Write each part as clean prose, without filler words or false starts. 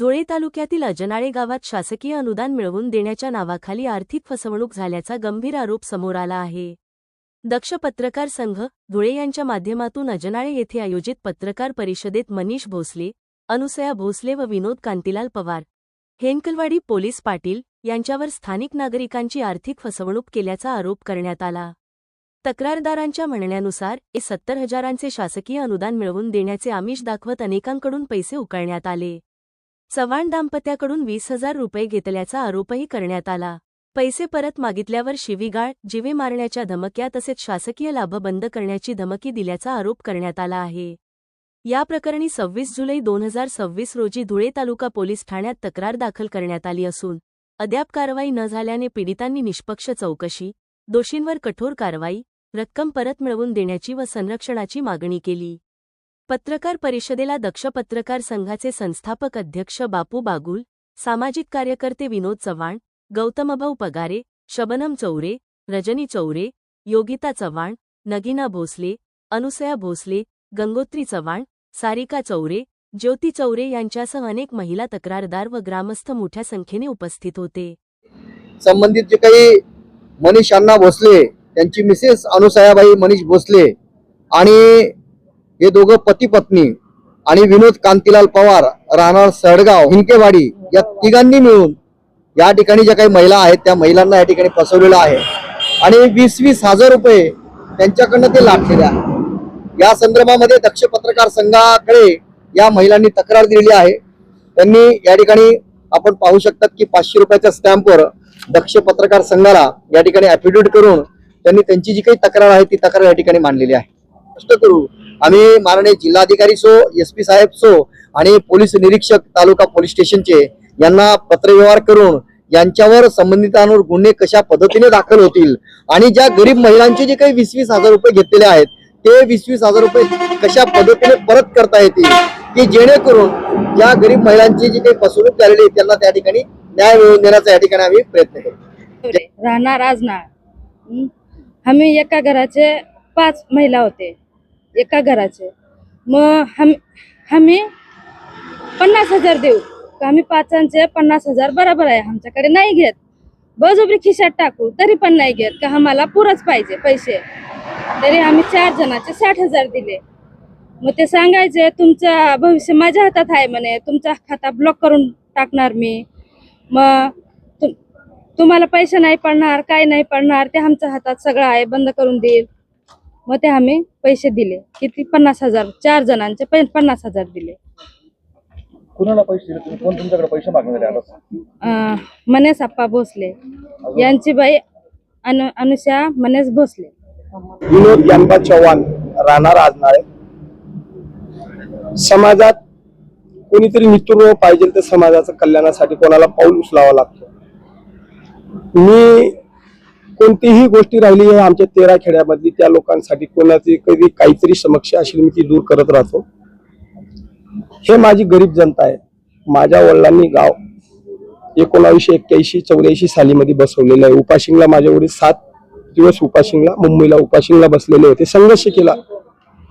धुळे तालुक्यातील अजनाळे गावात शासकीय अनुदान मिळवून देण्याच्या नावाखाली आर्थिक फसवणूक झाल्याचा गंभीर आरोप समोर आला आहे। दक्ष पत्रकार संघ, धुळे यांच्या माध्यमातून अजनाळे येथे आयोजित पत्रकार परिषदेत मनीष भोसले, अनुसया भोसले व विनोद कांतीलाल पवार, हेंकलवाडी पोलीस पाटील यांच्यावर स्थानिक नागरिकांची आर्थिक फसवणूक केल्याचा आरोप करण्यात आला। तक्रारदारांच्या म्हणण्यानुसार 70,000चे शासकीय अनुदान मिळवून देण्याचे आमिष दाखवत अनेकांकडून पैसे उकळण्यात आले। चव्हाण दाम्पत्याकडून 20,000 रुपये घेतल्याचा आरोपही करण्यात आला। पैसे परत मागितल्यावर शिवीगाळ, जीवे मारण्याच्या धमक्या तसेच शासकीय लाभ बंद करण्याची धमकी दिल्याचा आरोप करण्यात आला आहे। या प्रकरणी 26 जुलै 2026 रोजी धुळे तालुका पोलीस ठाण्यात तक्रार दाखल करण्यात आली असून अद्याप कारवाई न झाल्याने पीडितांनी निष्पक्ष चौकशी, दोषींवर कठोर कारवाई, रक्कम परत मिळवून देण्याची व संरक्षणाची मागणी केली। पत्रकार परिषदेला दक्ष पत्रकार संघाचे संस्थापक अध्यक्ष बापू बागुल, सामाजिक कार्यकर्ते विनोद चव्हाण, गौतमभाऊ पगारे, शबनम चौरे, रजनी चौरे, योगिता चव्हाण, नगीना भोसले, अनुसया भोसले, गंगोत्री चव्हाण, सारिका चौरे, ज्योती चौरे यांच्यासह अनेक महिला तक्रारदार व ग्रामस्थ मोठ्या संख्येने उपस्थित होते। संबंधित जे काही मनीष अण्णा भोसले, त्यांची मिसेस अनुसयाबाई मनीष भोसले आणि हे दोघं पती पत्नी आणि विनोद कांतीलाल पवार, राहणार सडगाव, हिंकेवाडी, या तिघांनी मिळून या ठिकाणी ज्या काही महिला आहेत त्या महिलांना या ठिकाणी फसवलेलं आहे आणि 20,000 रुपये त्यांच्याकडनं ते लाटलेले आहे। या संदर्भामध्ये दक्ष पत्रकार संघाकडे या महिलांनी तक्रार दिलेली आहे। त्यांनी या ठिकाणी आपण पाहू शकतात की 500 रुपयाच्या स्टॅम्पवर दक्ष पत्रकार संघाला या ठिकाणी ॲफिडेव्हिट करून त्यांनी त्यांची जी काही तक्रार आहे ती तक्रार या ठिकाणी मांडलेली आहे। स्पष्ट करू, आम्ही माननीय जिल्हाधिकारी सो, SP साहेब सो आणि पोलीस निरीक्षक तालुका पोलीस स्टेशनचे यांना पत्रव्यवहार करून यांच्यावर संबंधितांवर गुन्हे कशा पद्धतीने दाखल होतील आणि ज्या गरीब महिलांचे जे काही 20,000 रुपये घेतलेले आहेत ते 20,000 रुपये कशा पद्धतीने परत करता येतील की जेणेकरून ज्या गरीब महिलांची जी काही फसवणूक झालेली आहे त्यांना त्या ठिकाणी न्याय मिळवून देण्याचा या ठिकाणी आम्ही प्रयत्न करू। राहणार आजनाळ, आम्ही एका घराचे 5 महिला होते, एका घराचे। मग आम्ही 50,000 देऊ, आम्ही 5चे 50,000 बरोबर आहे, आमच्याकडे नाही घेत, बळजबरी खिशात टाकू तरी पण नाही घेत का आम्हाला पुरच पाहिजे पैसे। तरी आम्ही 4 जणांचे 60,000 दिले। मग ते सांगायचे तुमचं भविष्य माझ्या हातात आहे म्हणे, तुमचा खाता ब्लॉक करून टाकणार मी, मग तुम्हाला पैसे नाही पडणार, काय नाही पडणार, ते आमच्या हातात सगळं आहे, बंद करून देईल। मग ते आम्ही पैसे दिले, किती 50,000, 4 जणांचे 50,000 दिले। कुणाला पैसे दिले? कोण तुमच्याकडे पैसे मागणारे आला? मनेश आप्पा भोसले यांची बाई अनुसया मनेश भोसले। विनोद ज्ञानबा चव्हाण, राहणार आजनाळे। समाजात कोणीतरी नेतृत्व पाहिजे तर समाजाच्या कल्याणासाठी कोणाला पाऊल उचलावं लागतं। मी कोणतीही गोष्टी राहिली आहे आमच्या 13 खेड्यामधली त्या लोकांसाठी कोणाची कधी काहीतरी समस्या असेल मी ती दूर करत राहतो। हे माझी गरीब जनता आहे। माझ्या वडिलांनी गाव 1981-84 सालीमध्ये बसवलेलं आहे। उपाशिंगला माझ्या वडील 7 दिवस उपाशिंगला, मुंबईला उपाशिंगला बसलेले होते, संघर्ष केला,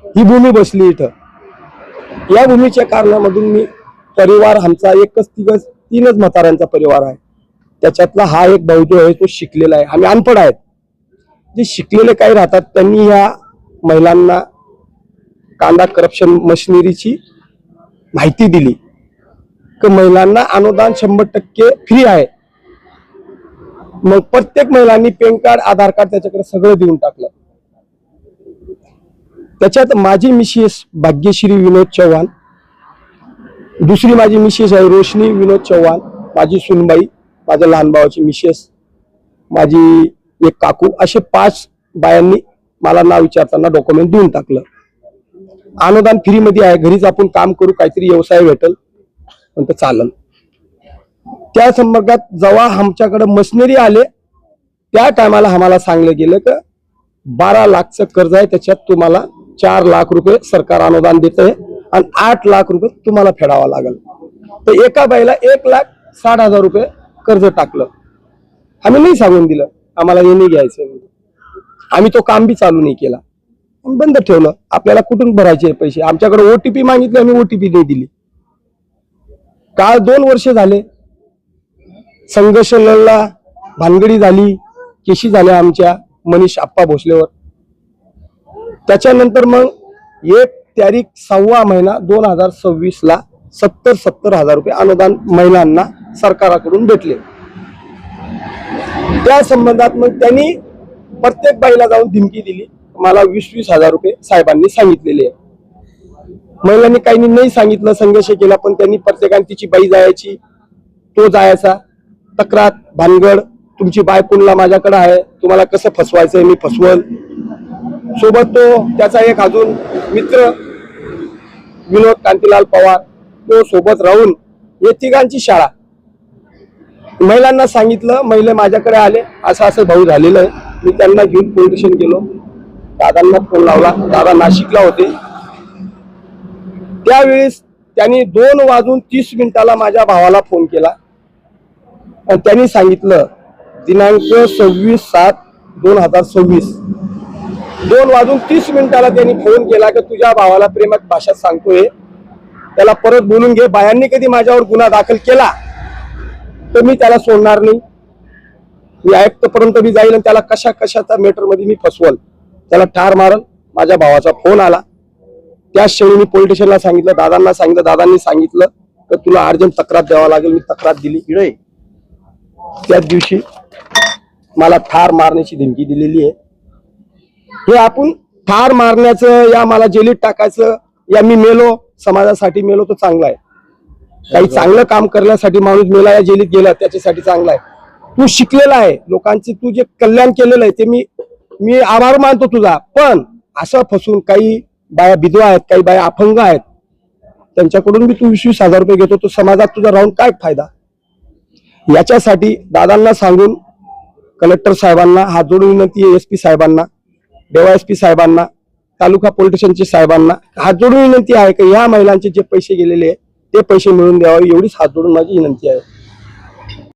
ही भूमी बसली इथं। या भूमीच्या कारणामधून मी परिवार आमचा एकच 3च म्हाताऱ्यांचा परिवार आहे, त्याच्यातला हा एक भाऊ जो आहे तो शिकलेला आहे। आम्ही अनपढ आहेत। जे शिकलेले काही राहतात त्यांनी या महिलांना कांदा करप्शन मशिनरीची माहिती दिली की महिलांना अनुदान 100% फ्री आहे। मग प्रत्येक महिलांनी पॅन कार्ड, आधार कार्ड त्याच्याकडे सगळं देऊन टाकलं। त्याच्यात माझी मिसेस भाग्यश्री विनोद चव्हाण, दुसरी माझी मिसेस आहे रोशनी विनोद चव्हाण, माझी सुनबाई, माझ्या लहान भावाची मिसेस, माझी एक काकू, असे 5 बायांनी मला नाव विचारताना डॉक्युमेंट देऊन टाकलं। अनुदान फ्री मध्ये आहे, घरीच आपण काम करू, काहीतरी व्यवसाय भेटल पण ते चालेल। त्या संदर्भात जेव्हा आमच्याकडे मशिनरी आले त्या टायमाला आम्हाला सांगलं गेलं की 12 लाखचं कर्ज आहे, त्याच्यात तुम्हाला 4 लाख रुपये सरकार अनुदान देत आहे आणि 8 लाख रुपये तुम्हाला फेडावा लागेल। तर एका बाईला 1,60,000 रुपये कर्ज टाकलं। आम्ही नाही सांगून दिलं आम्हाला हे नाही घ्यायचं, आम्ही तो काम बी चालू नाही केला, बंद ठेवलं। आपल्याला कुठून भरायचे पैसे? आमच्याकडे OTP मागितले, आम्ही OTP नाही दिली। काळ 2 वर्ष झाले, संघर्ष लढला, भानगडी झाली, केशी झाल्या आमच्या मनीष आप्पा भोसलेवर. त्याच्यानंतर मग 1 तारीख 6वा महिना 2026 ला 70,000 रुपये अनुदान महिलांना सरकाराकडून भेटले. त्या संबंधात मग त्यांनी प्रत्येक बाईला जाऊन धमकी दिली, मला 20,000 रुपये साहेबांनी सांगितलेले आहे. महिलांनी काही नाही सांगितलं, संघर्ष केला, पण त्यांनी प्रत्येकाने तिची बाई जायची, तो जायचा, तक्रार भानगड, तुमची बाय कुणला माझ्याकडे आहे, तुम्हाला कसं फसवायचंय, मी फसवल. सोबत तो त्याचा एक अजून मित्र विनोद कांतीलाल पवार, तो सोबत राहून हे तिघांची शाळा. महिलांना सांगितलं, महिला माझ्याकडे आले, असं असं भाऊ झालेलं आहे. मी त्यांना घेऊन पोलीस स्टेशन गेलो, दादांना फोन लावला, दादा नाशिकला होते. त्यावेळेस त्यांनी 2:30 माझ्या भावाला फोन केला आणि त्यांनी सांगितलं दिनांक 26/7/2026 2:30 त्यांनी फोन केला की तुझ्या भावाला प्रेमात भाषेत सांगतोय, त्याला परत बोलून घे. बायांनी कधी माझ्यावर गुन्हा दाखल केला तर मी त्याला सोडणार नाही, मी आयुक्तपर्यंत मी जाईल आणि त्याला कशाच्या मॅटर मध्ये मी फसवल, त्याला ठार मारल. माझ्या भावाचा फोन आला, त्याच क्षणी मी पोलीस स्टेशनला सांगितलं, दादांना सांगितलं, दादांनी सांगितलं तर तुला अर्जंट तक्रार द्यावा लागेल. मी तक्रार दिली. त्याच दिवशी मला ठार मारण्याची धमकी दिलेली आहे. हे आपण ठार मारण्याचं या मला जेलीत टाकायचं या मी मेलो समाजासाठी मेलो तर चांगला आहे. काही चांगलं काम करण्यासाठी माणूस मेला या जेलीत गेला त्याच्यासाठी चांगला आहे. तू शिकलेला आहे, लोकांचे तू जे कल्याण केलेलं आहे ते मी आभार मानतो तुझा. पण असं फसून काही बाया विधवा आहेत, काही बाया अपंग आहेत, त्यांच्याकडून बी तू 20,000 रुपये घेतो, तो समाजात तुझा राहून काय फायदा. याच्यासाठी दादांना सांगून कलेक्टर साहेबांना हात जोडून विनंती आहे, SP साहेबांना, DYSP साहेबांना, तालुका पोलीस स्टेशनचे साहेबांना हात जोडून विनंती आहे की या महिलांचे जे पैसे गेलेले आहेत ते पैसे मिळवून द्यावे, एवढीच हात जोडून माझी विनंती आहे.